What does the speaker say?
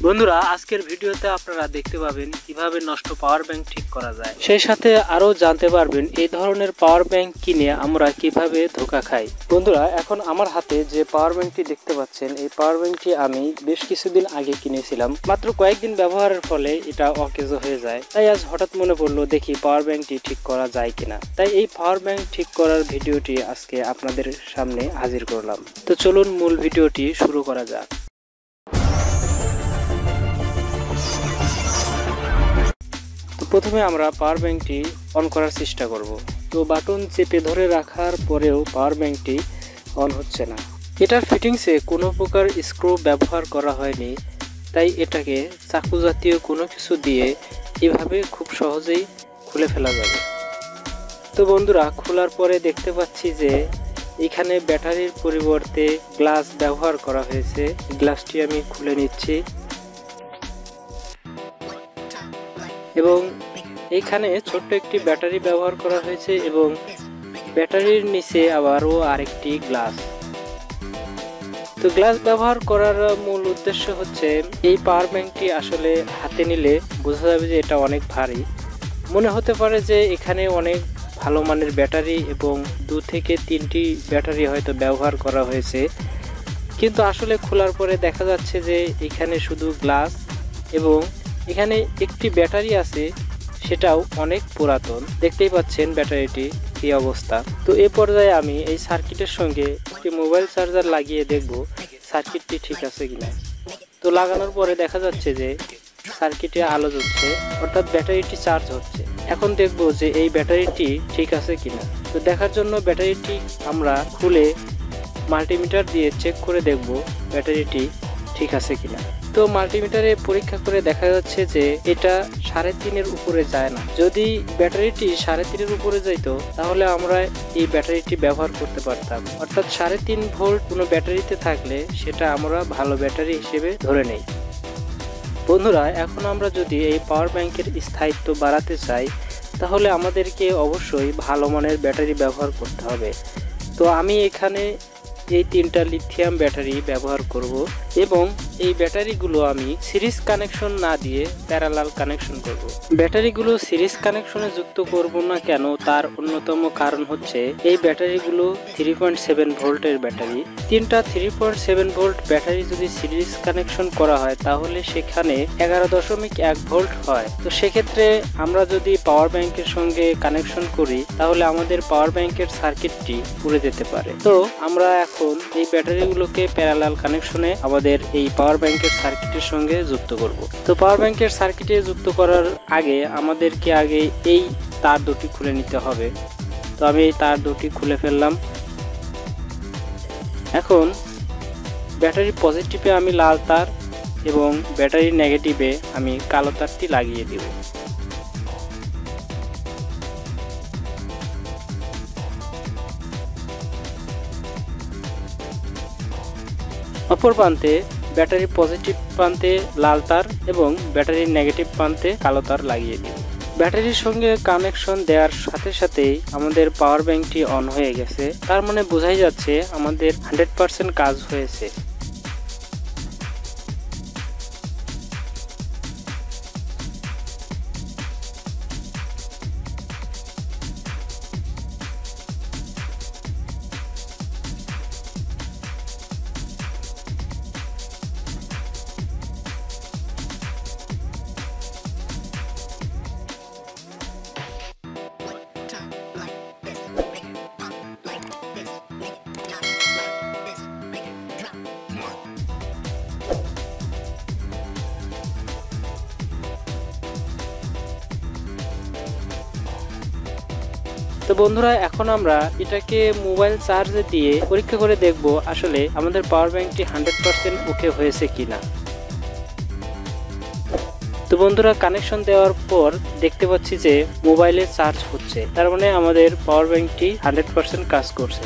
বন্ধুরা, আজকের ভিডিওতে আপনারা দেখতে পাবেন কিভাবে নষ্ট পাওয়ার ব্যাংক ঠিক করা যায়। সেই সাথে আরো জানতে পারবেন এই ধরনের পাওয়ার ব্যাংক কিনে আমরা কিভাবে ধোঁকা খাই। বন্ধুরা, এখন আমার হাতে যে পাওয়ার ব্যাংকটি দেখতে পাচ্ছেন, এই পাওয়ার ব্যাংকটি আমি বেশ কিছুদিন আগে কিনেছিলাম। মাত্র কয়েকদিন ব্যবহারের ফলে এটা অকেজ হয়ে যায়। তাই আজ হঠাৎ মনে পড়লো দেখি পাওয়ার ব্যাংকটি ঠিক করা যায় কিনা। তাই এই পাওয়ার ব্যাংক ঠিক করার ভিডিওটি আজকে আপনাদের সামনে হাজির করলাম। তো চলুন মূল ভিডিওটি শুরু করা যাক। প্রথমে আমরা পাওয়ার ব্যাংকটি অন করার চেষ্টা করব। তো বাটন চেপে ধরে রাখার পরেও পাওয়ার ব্যাংকটি অন হচ্ছে না। এটার ফিটিংসে কোনো প্রকার স্ক্রু ব্যবহার করা হয়নি, তাই এটাকে চাকু জাতীয় কোনো কিছু দিয়ে এভাবে খুব সহজেই খুলে ফেলা যাবে। তো বন্ধুরা, খোলার পরে দেখতে পাচ্ছি যে এখানে ব্যাটারির পরিবর্তে গ্লাস ব্যবহার করা হয়েছে। গ্লাসটি আমি খুলে নিচ্ছি এবং এইখানে ছোট্ট একটি ব্যাটারি ব্যবহার করা হয়েছে এবং ব্যাটারির নিচে আবারও আরেকটি গ্লাস। তো গ্লাস ব্যবহার করার মূল উদ্দেশ্য হচ্ছে এই পাওয়ার ব্যাংকটি আসলে হাতে নিলে বোঝা যাবে যে এটা অনেক ভারী। মনে হতে পারে যে এখানে অনেক ভালো মানের ব্যাটারি এবং 2 থেকে 3টি ব্যাটারি হয়তো ব্যবহার করা হয়েছে, কিন্তু আসলে খোলার পরে দেখা যাচ্ছে যে এখানে শুধু গ্লাস এবং এখানে একটি ব্যাটারি আছে, সেটাও অনেক পুরাতন। দেখতেই পাচ্ছেন ব্যাটারিটি কি অবস্থা। তো এই পর্যায়ে আমি এই সার্কিটের সঙ্গে একটি মোবাইল চার্জার লাগিয়ে দেখব সার্কিটটি ঠিক আছে কিনা। তো লাগানোর পরে দেখা যাচ্ছে যে সার্কিটে আলো জ্বলছে, অর্থাৎ ব্যাটারিটি চার্জ হচ্ছে। এখন দেখব যে এই ব্যাটারিটি ঠিক আছে কিনা। তো দেখার জন্য ব্যাটারিটি আমরা খুলে মাল্টিমিটার দিয়ে চেক করে দেখব ব্যাটারিটি ঠিক আছে কিনা। তো মাল্টিমিটারে পরীক্ষা করে দেখা যাচ্ছে যে এটা 3.5-এর উপরে যায় না। যদি ব্যাটারিটি 3.5-এর উপরে যাইতো তাহলে আমরা এই ব্যাটারিটি ব্যবহার করতে পারতাম। অর্থাৎ 3.5 ভোল্ট কোনো ব্যাটারিতে থাকলে সেটা আমরা ভালো ব্যাটারি হিসেবে ধরে নেই। বন্ধুরা, এখন আমরা যদি এই পাওয়ার ব্যাংকের স্থায়িত্ব বাড়াতে চাই তাহলে আমাদেরকে অবশ্যই ভালো মানের ব্যাটারি ব্যবহার করতে হবে। তো আমি এখানে এই 3টা লিথিয়াম ব্যাটারি ব্যবহার করব এবং এই ব্যাটারিগুলো আমি সিরিজ কানেকশন না দিয়ে প্যারালাল কানেকশন করব। ব্যাটারিগুলো সিরিজ কানেকশনে যুক্ত করব না কেন, তার অন্যতম কারণ হচ্ছে এই ব্যাটারিগুলো 3.7 ভোল্টের ব্যাটারি। 3টা 3.7 ভোল্ট ব্যাটারি যদি সিরিজ কানেকশন করা হয় তাহলে সেখানে 11.1 ভোল্ট হয়। তো সেক্ষেত্রে আমরা যদি পাওয়ার ব্যাংকের সঙ্গে কানেকশন করি তাহলে আমাদের পাওয়ার ব্যাংকের সার্কিটটি পুড়ে যেতে পারে। তো আমরা এখন এই ব্যাটারিগুলোকে প্যারালাল কানেকশনে আমাদের এই পাওয়ার ব্যাংকের সার্কিটের সঙ্গে যুক্ত করব। তো পাওয়ার ব্যাংকের সার্কিটে যুক্ত করার আগে আমাদেরকে আগে এই তার দুটি খুলে নিতে হবে। তো আমি এই তার দুটি খুলে ফেললাম। এখন ব্যাটারি পজিটিভে আমি লাল তার এবং ব্যাটারি নেগেটিভে আমি কালো তারটি লাগিয়ে দেব। অপর প্রান্তে ব্যাটারি পজিটিভ প্রান্তে লাল তার এবং ব্যাটারির নেগেটিভ প্রান্তে কালো তার লাগিয়ে দিই। ব্যাটারির সঙ্গে কানেকশন দেওয়ার সাথে সাথেই আমাদের পাওয়ার ব্যাংকটি অন হয়ে গেছে, তার মানে বোঝাই যাচ্ছে আমাদের 100% কাজ হয়েছে। তো বন্ধুরা, এখন আমরা এটাকে মোবাইল চার্জে দিয়ে পরীক্ষা করে দেখব আসলে আমাদের পাওয়ার ব্যাংকটি 100% ওকে হয়েছে কিনা। তো বন্ধুরা, কানেকশন দেওয়ার পর দেখতে পাচ্ছি যে মোবাইলে চার্জ হচ্ছে, তার মানে আমাদের পাওয়ার ব্যাংকটি 100% কাজ করছে।